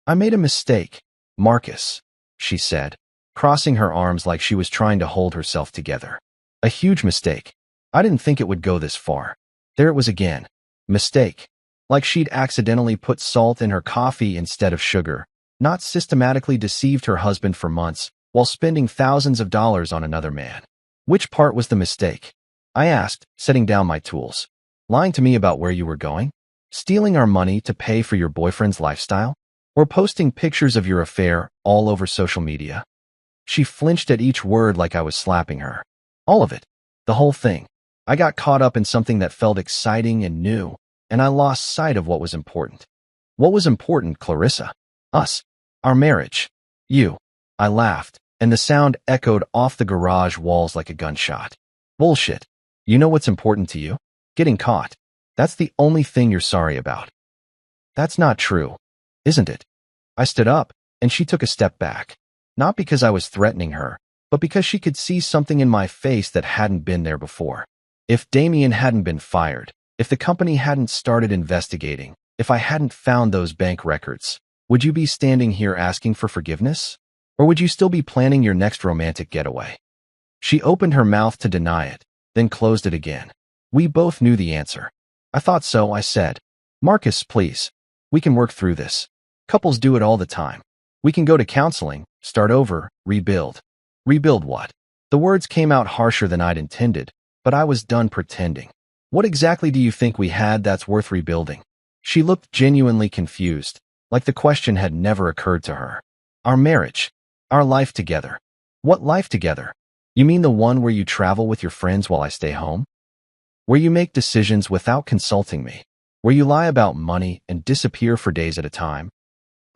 "I made a mistake, Marcus," she said, crossing her arms like she was trying to hold herself together. "A huge mistake. I didn't think it would go this far." There it was again. Mistake. Like she'd accidentally put salt in her coffee instead of sugar, not systematically deceived her husband for months while spending thousands of dollars on another man. "Which part was the mistake?" I asked, setting down my tools. "Lying to me about where you were going? Stealing our money to pay for your boyfriend's lifestyle? Or posting pictures of your affair all over social media?" She flinched at each word like I was slapping her. "All of it. The whole thing. I got caught up in something that felt exciting and new, and I lost sight of what was important." "What was important, Clarissa?" "Us. Our marriage. You." I laughed, and the sound echoed off the garage walls like a gunshot. "Bullshit. You know what's important to you? Getting caught. That's the only thing you're sorry about." "That's not true, isn't it?" I stood up, and she took a step back. Not because I was threatening her, but because she could see something in my face that hadn't been there before. "If Damien hadn't been fired, if the company hadn't started investigating, if I hadn't found those bank records, would you be standing here asking for forgiveness?" Or would you still be planning your next romantic getaway? She opened her mouth to deny it, then closed it again. We both knew the answer. I thought so, I said. Marcus, please. We can work through this. Couples do it all the time. We can go to counseling, start over, rebuild. Rebuild what? The words came out harsher than I'd intended, but I was done pretending. What exactly do you think we had that's worth rebuilding? She looked genuinely confused, like the question had never occurred to her. Our marriage. Our life together. What life together? You mean the one where you travel with your friends while I stay home? Where you make decisions without consulting me? Where you lie about money and disappear for days at a time?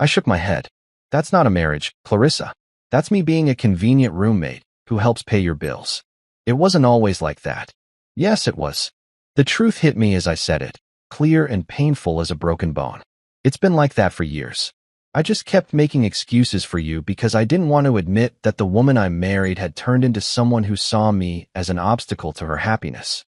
I shook my head. That's not a marriage, Clarissa. That's me being a convenient roommate who helps pay your bills. It wasn't always like that. Yes, it was. The truth hit me as I said it, clear and painful as a broken bone. It's been like that for years. I just kept making excuses for you because I didn't want to admit that the woman I married had turned into someone who saw me as an obstacle to her happiness.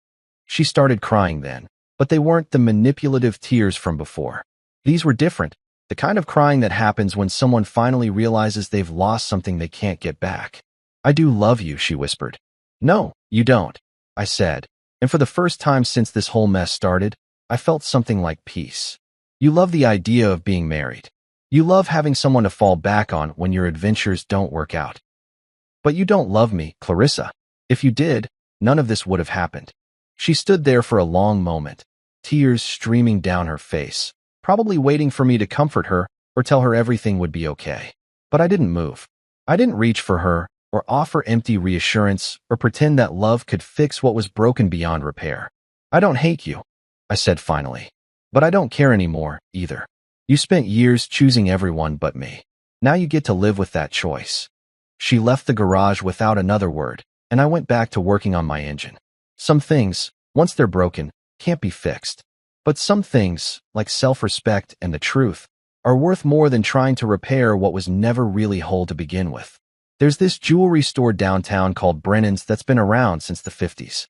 She started crying then, but they weren't the manipulative tears from before. These were different, the kind of crying that happens when someone finally realizes they've lost something they can't get back. I do love you, she whispered. No, you don't, I said, and for the first time since this whole mess started, I felt something like peace. You love the idea of being married. You love having someone to fall back on when your adventures don't work out. But you don't love me, Clarissa. If you did, none of this would have happened. She stood there for a long moment, tears streaming down her face, probably waiting for me to comfort her or tell her everything would be okay. But I didn't move. I didn't reach for her or offer empty reassurance or pretend that love could fix what was broken beyond repair. I don't hate you, I said finally. But I don't care anymore, either. You spent years choosing everyone but me. Now you get to live with that choice. She left the garage without another word, and I went back to working on my engine. Some things, once they're broken, can't be fixed. But some things, like self-respect and the truth, are worth more than trying to repair what was never really whole to begin with. There's this jewelry store downtown called Brennan's that's been around since the 50s.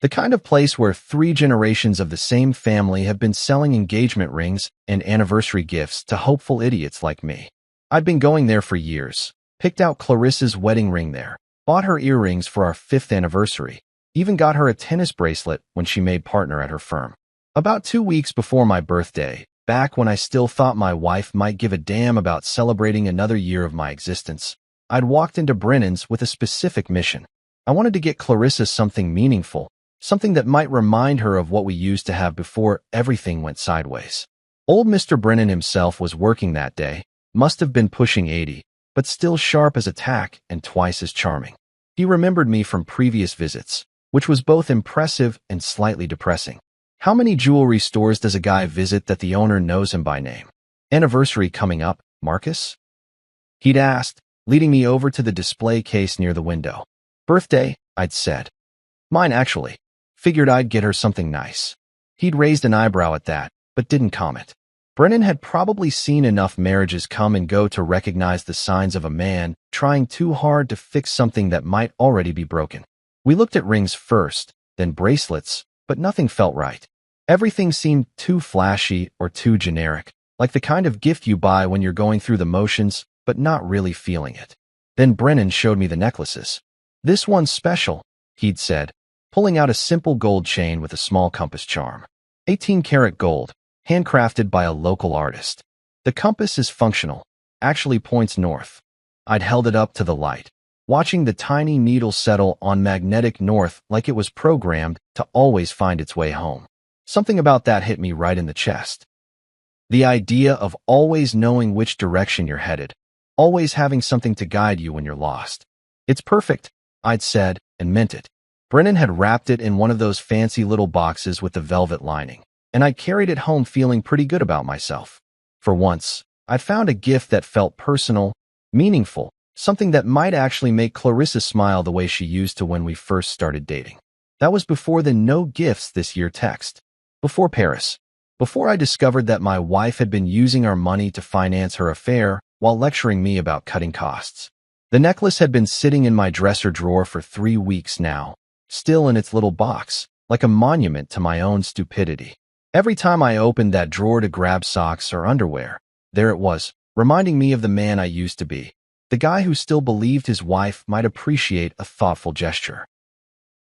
The kind of place where 3 generations of the same family have been selling engagement rings and anniversary gifts to hopeful idiots like me. I'd been going there for years, picked out Clarissa's wedding ring there, bought her earrings for our 5th anniversary, even got her a tennis bracelet when she made partner at her firm. About 2 weeks before my birthday, back when I still thought my wife might give a damn about celebrating another year of my existence, I'd walked into Brennan's with a specific mission. I wanted to get Clarissa something meaningful, something that might remind her of what we used to have before everything went sideways. Old Mr. Brennan himself was working that day, must have been pushing 80, but still sharp as a tack and twice as charming. He remembered me from previous visits, which was both impressive and slightly depressing. How many jewelry stores does a guy visit that the owner knows him by name? Anniversary coming up, Marcus? He'd asked, leading me over to the display case near the window. Birthday, I'd said. Mine, actually. Figured I'd get her something nice. He'd raised an eyebrow at that, but didn't comment. Brennan had probably seen enough marriages come and go to recognize the signs of a man trying too hard to fix something that might already be broken. We looked at rings first, then bracelets, but nothing felt right. Everything seemed too flashy or too generic, like the kind of gift you buy when you're going through the motions, but not really feeling it. Then Brennan showed me the necklaces. This one's special, he'd said, pulling out a simple gold chain with a small compass charm. 18-karat gold, handcrafted by a local artist. The compass is functional, actually points north. I'd held it up to the light, watching the tiny needle settle on magnetic north like it was programmed to always find its way home. Something about that hit me right in the chest. The idea of always knowing which direction you're headed, always having something to guide you when you're lost. It's perfect, I'd said, and meant it. Brennan had wrapped it in one of those fancy little boxes with the velvet lining, and I carried it home feeling pretty good about myself. For once, I'd found a gift that felt personal, meaningful, something that might actually make Clarissa smile the way she used to when we first started dating. That was before the no gifts this year text. Before Paris. Before I discovered that my wife had been using our money to finance her affair while lecturing me about cutting costs. The necklace had been sitting in my dresser drawer for 3 weeks now, still in its little box, like a monument to my own stupidity. Every time I opened that drawer to grab socks or underwear, there it was, reminding me of the man I used to be. the guy who still believed his wife might appreciate a thoughtful gesture.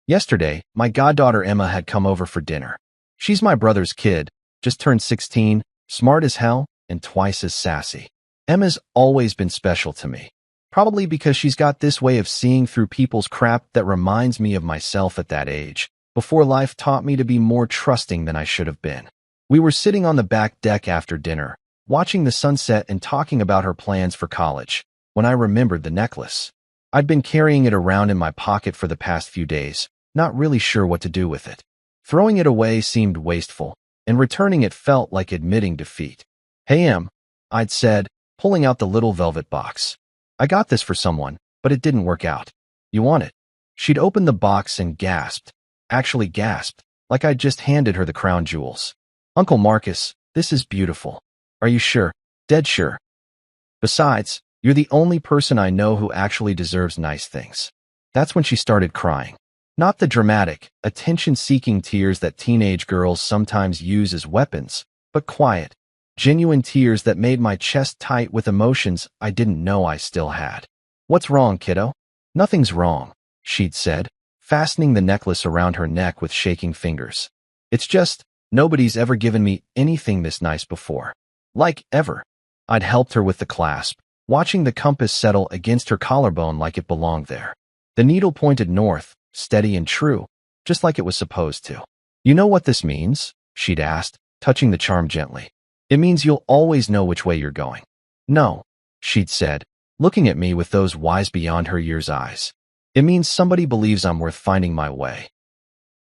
Yesterday, my goddaughter Emma had come over for dinner. She's my brother's kid, just turned 16, smart as hell, and twice as sassy. Emma's always been special to me. Probably because she's got this way of seeing through people's crap that reminds me of myself at that age, before life taught me to be more trusting than I should have been. We were sitting on the back deck after dinner, watching the sunset and talking about her plans for college, when I remembered the necklace. I'd been carrying it around in my pocket for the past few days, not really sure what to do with it. Throwing it away seemed wasteful, and returning it felt like admitting defeat. "Hey, Em," I'd said, pulling out the little velvet box. "I got this for someone, but it didn't work out. You want it?" She'd opened the box and gasped. Actually gasped, like I'd just handed her the crown jewels. "Uncle Marcus, this is beautiful. Are you sure? Dead sure. Besides, you're the only person I know who actually deserves nice things." That's when she started crying. Not the dramatic, attention-seeking tears that teenage girls sometimes use as weapons, but quiet, genuine tears that made my chest tight with emotions I didn't know I still had. "What's wrong, kiddo?" "Nothing's wrong," she'd said, fastening the necklace around her neck with shaking fingers. "It's just, nobody's ever given me anything this nice before. Like, ever." I'd helped her with the clasp, watching the compass settle against her collarbone like it belonged there. The needle pointed north, steady and true, just like it was supposed to. "You know what this means?" she'd asked, touching the charm gently. "It means you'll always know which way you're going." "No," she'd said, looking at me with those wise beyond her years eyes. "It means somebody believes I'm worth finding my way."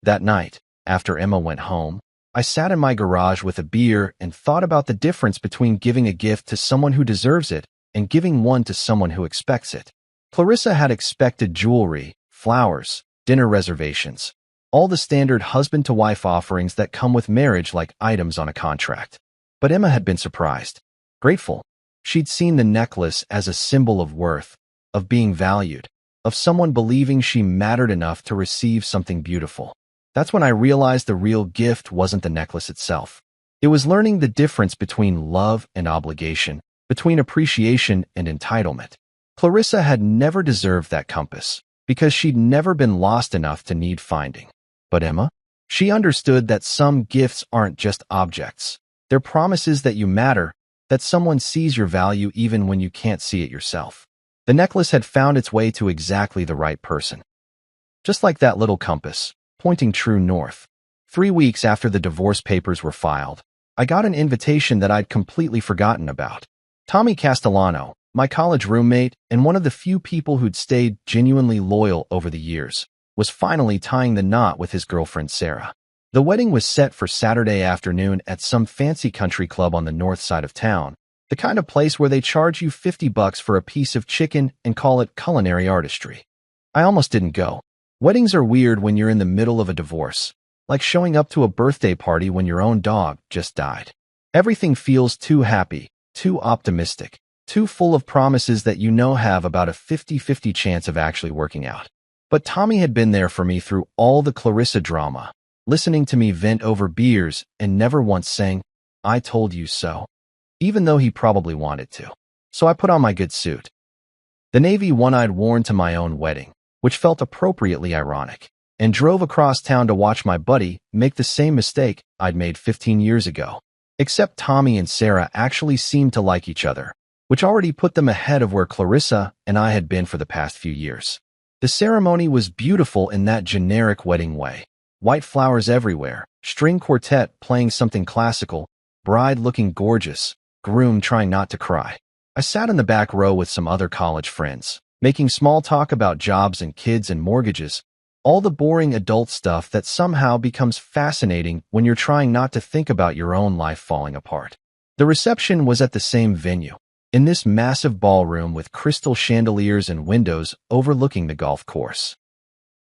That night, after Emma went home, I sat in my garage with a beer and thought about the difference between giving a gift to someone who deserves it and giving one to someone who expects it. Clarissa had expected jewelry, flowers, dinner reservations, all the standard husband-to-wife offerings that come with marriage like items on a contract. But Emma had been surprised, grateful. She'd seen the necklace as a symbol of worth, of being valued, of someone believing she mattered enough to receive something beautiful. That's when I realized the real gift wasn't the necklace itself. It was learning the difference between love and obligation, between appreciation and entitlement. Clarissa had never deserved that compass, because she'd never been lost enough to need finding. But Emma? She understood that some gifts aren't just objects. They're promises that you matter, that someone sees your value even when you can't see it yourself. The necklace had found its way to exactly the right person. Just like that little compass, pointing true north. 3 weeks after the divorce papers were filed, I got an invitation that I'd completely forgotten about. Tommy Castellano, my college roommate and one of the few people who'd stayed genuinely loyal over the years, was finally tying the knot with his girlfriend Sarah. The wedding was set for Saturday afternoon at some fancy country club on the north side of town, the kind of place where they charge you $50 for a piece of chicken and call it culinary artistry. I almost didn't go. Weddings are weird when you're in the middle of a divorce, like showing up to a birthday party when your own dog just died. Everything feels too happy, too optimistic, too full of promises that you know have about a 50-50 chance of actually working out. But Tommy had been there for me through all the Clarissa drama, listening to me vent over beers and never once saying, "I told you so," even though he probably wanted to. So I put on my good suit. The navy one I'd worn to my own wedding, which felt appropriately ironic, and drove across town to watch my buddy make the same mistake I'd made 15 years ago. Except Tommy and Sarah actually seemed to like each other, which already put them ahead of where Clarissa and I had been for the past few years. The ceremony was beautiful in that generic wedding way. White flowers everywhere, string quartet playing something classical, bride looking gorgeous, groom trying not to cry. I sat in the back row with some other college friends, making small talk about jobs and kids and mortgages, all the boring adult stuff that somehow becomes fascinating when you're trying not to think about your own life falling apart. The reception was at the same venue, in this massive ballroom with crystal chandeliers and windows overlooking the golf course.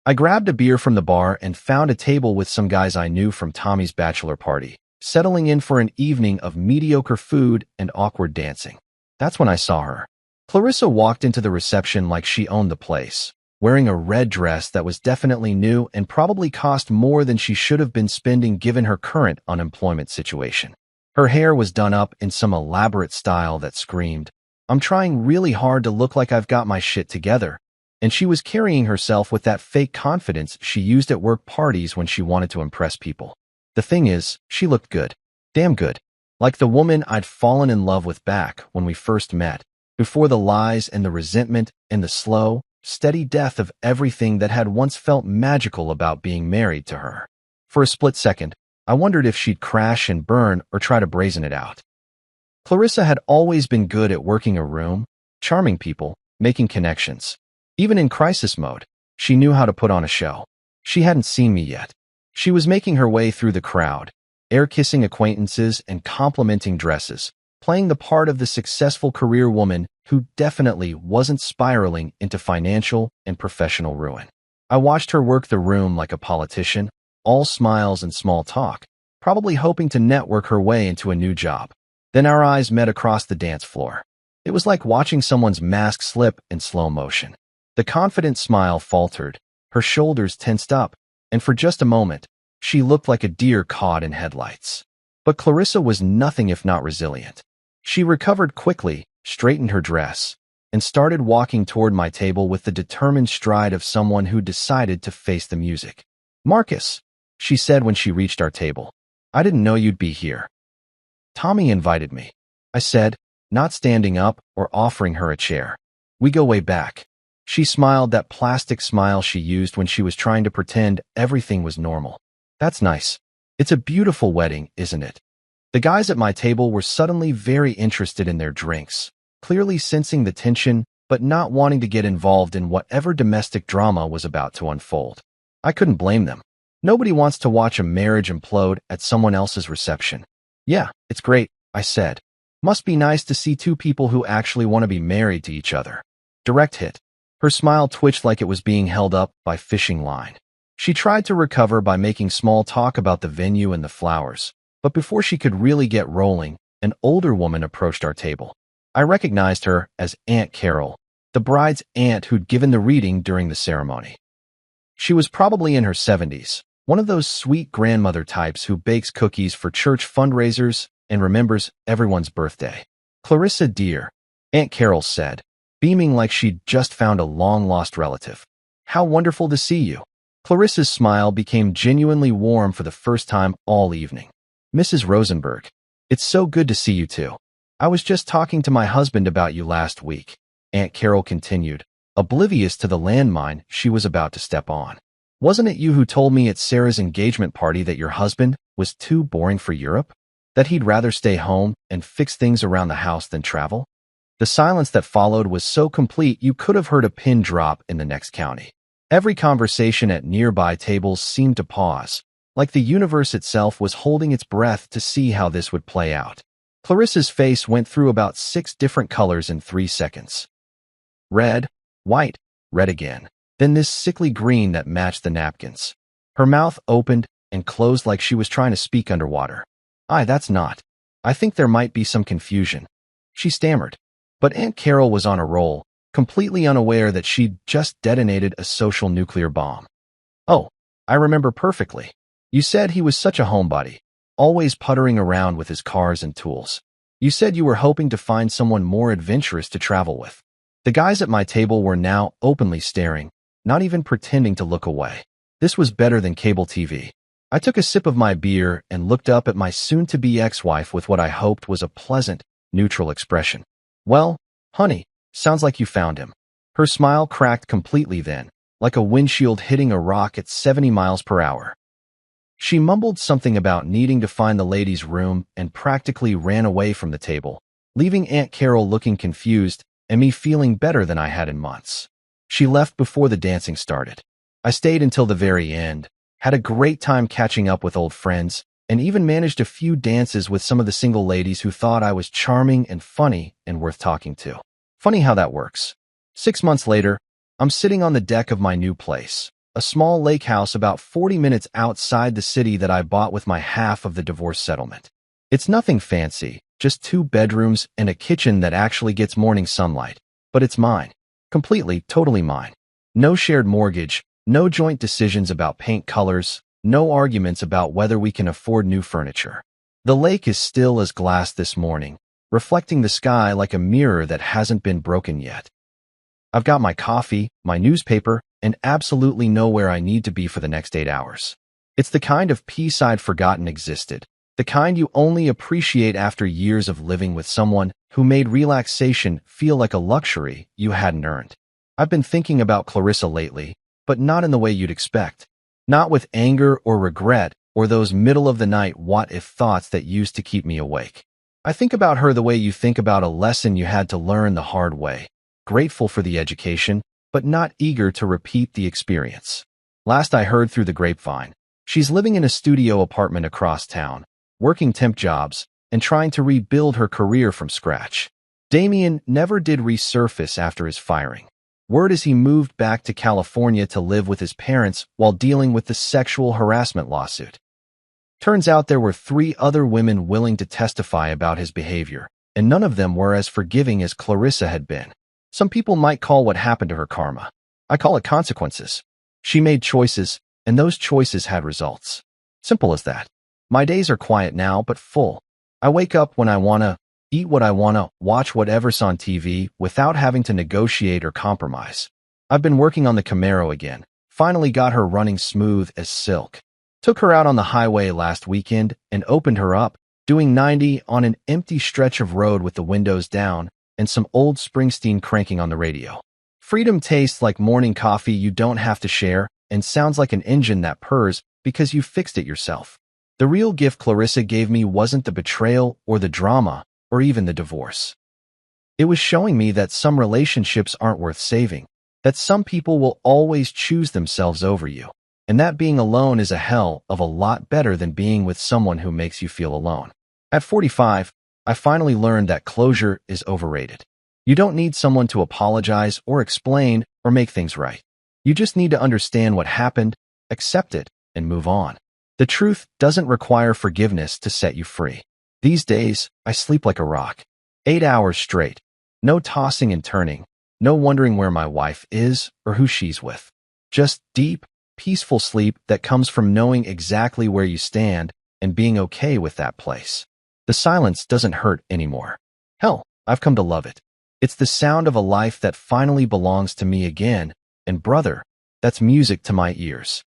I grabbed a beer from the bar and found a table with some guys I knew from Tommy's bachelor party, settling in for an evening of mediocre food and awkward dancing. That's when I saw her. Clarissa walked into the reception like she owned the place, wearing a red dress that was definitely new and probably cost more than she should have been spending given her current unemployment situation. Her hair was done up in some elaborate style that screamed, I'm trying really hard to look like I've got my shit together. And she was carrying herself with that fake confidence she used at work parties when she wanted to impress people. The thing is, she looked good. Damn good. Like the woman I'd fallen in love with back when we first met, before the lies and the resentment and the slow, steady death of everything that had once felt magical about being married to her. For a split second, I wondered if she'd crash and burn or try to brazen it out. Clarissa had always been good at working a room, charming people, making connections. Even in crisis mode, she knew how to put on a show. She hadn't seen me yet. She was making her way through the crowd, air-kissing acquaintances and complimenting dresses, playing the part of the successful career woman who definitely wasn't spiraling into financial and professional ruin. I watched her work the room like a politician, all smiles and small talk, probably hoping to network her way into a new job. Then our eyes met across the dance floor. It was like watching someone's mask slip in slow motion. The confident smile faltered, her shoulders tensed up, and for just a moment, she looked like a deer caught in headlights. But Clarissa was nothing if not resilient. She recovered quickly, straightened her dress, and started walking toward my table with the determined stride of someone who decided to face the music. "Marcus," she said when she reached our table. "I didn't know you'd be here." "Tommy invited me," I said, not standing up or offering her a chair. "We go way back." She smiled, that plastic smile she used when she was trying to pretend everything was normal. "That's nice. It's a beautiful wedding, isn't it?" The guys at my table were suddenly very interested in their drinks, clearly sensing the tension but not wanting to get involved in whatever domestic drama was about to unfold. I couldn't blame them. Nobody wants to watch a marriage implode at someone else's reception. "Yeah, it's great," I said. "Must be nice to see two people who actually want to be married to each other." Direct hit. Her smile twitched like it was being held up by fishing line. She tried to recover by making small talk about the venue and the flowers, but before she could really get rolling, an older woman approached our table. I recognized her as Aunt Carol, the bride's aunt who'd given the reading during the ceremony. She was probably in her 70s, one of those sweet grandmother types who bakes cookies for church fundraisers and remembers everyone's birthday. "Clarissa, dear," Aunt Carol said, beaming like she'd just found a long-lost relative. "How wonderful to see you." Clarissa's smile became genuinely warm for the first time all evening. "Mrs. Rosenberg, it's so good to see you too. I was just talking to my husband about you last week," Aunt Carol continued, oblivious to the landmine she was about to step on. "Wasn't it you who told me at Sarah's engagement party that your husband was too boring for Europe? That he'd rather stay home and fix things around the house than travel?" The silence that followed was so complete you could have heard a pin drop in the next county. Every conversation at nearby tables seemed to pause, like the universe itself was holding its breath to see how this would play out. Clarissa's face went through about 6 different colors in 3 seconds. Red, white, red again, then this sickly green that matched the napkins. Her mouth opened and closed like she was trying to speak underwater. That's not. I think there might be some confusion," she stammered. But Aunt Carol was on a roll, completely unaware that she'd just detonated a social nuclear bomb. "Oh, I remember perfectly. You said he was such a homebody, always puttering around with his cars and tools. You said you were hoping to find someone more adventurous to travel with." The guys at my table were now openly staring, not even pretending to look away. This was better than cable TV. I took a sip of my beer and looked up at my soon-to-be ex-wife with what I hoped was a pleasant, neutral expression. "Well, honey, sounds like you found him." Her smile cracked completely then, like a windshield hitting a rock at 70 miles per hour. She mumbled something about needing to find the ladies' room and practically ran away from the table, leaving Aunt Carol looking confused and me feeling better than I had in months. She left before the dancing started. I stayed until the very end, had a great time catching up with old friends, and even managed a few dances with some of the single ladies who thought I was charming and funny and worth talking to. Funny how that works. 6 months later, I'm sitting on the deck of my new place, a small lake house about 40 minutes outside the city that I bought with my half of the divorce settlement. It's nothing fancy, just 2 bedrooms and a kitchen that actually gets morning sunlight. But it's mine. Completely, totally mine. No shared mortgage, no joint decisions about paint colors, no arguments about whether we can afford new furniture. The lake is still as glass this morning, reflecting the sky like a mirror that hasn't been broken yet. I've got my coffee, my newspaper, and absolutely know where I need to be for the next 8 hours. It's the kind of peace I'd forgotten existed, the kind you only appreciate after years of living with someone who made relaxation feel like a luxury you hadn't earned. I've been thinking about Clarissa lately, but not in the way you'd expect. Not with anger or regret or those middle-of-the-night what-if thoughts that used to keep me awake. I think about her the way you think about a lesson you had to learn the hard way, grateful for the education, but not eager to repeat the experience. Last I heard through the grapevine, she's living in a studio apartment across town, working temp jobs, and trying to rebuild her career from scratch. Damien never did resurface after his firing. Word is he moved back to California to live with his parents while dealing with the sexual harassment lawsuit. Turns out there were 3 other women willing to testify about his behavior, and none of them were as forgiving as Clarissa had been. Some people might call what happened to her karma. I call it consequences. She made choices, and those choices had results. Simple as that. My days are quiet now, but full. I wake up when I wanna, eat what I wanna, watch whatever's on TV without having to negotiate or compromise. I've been working on the Camaro again. Finally got her running smooth as silk. Took her out on the highway last weekend and opened her up, doing 90 on an empty stretch of road with the windows down and some old Springsteen cranking on the radio. Freedom tastes like morning coffee you don't have to share and sounds like an engine that purrs because you fixed it yourself. The real gift Clarissa gave me wasn't the betrayal or the drama or even the divorce. It was showing me that some relationships aren't worth saving, that some people will always choose themselves over you, and that being alone is a hell of a lot better than being with someone who makes you feel alone. At 45, I finally learned that closure is overrated. You don't need someone to apologize or explain or make things right. You just need to understand what happened, accept it, and move on. The truth doesn't require forgiveness to set you free. These days, I sleep like a rock. 8 hours straight. No tossing and turning. No wondering where my wife is or who she's with. Just deep, peaceful sleep that comes from knowing exactly where you stand and being okay with that place. The silence doesn't hurt anymore. Hell, I've come to love it. It's the sound of a life that finally belongs to me again, and brother, that's music to my ears.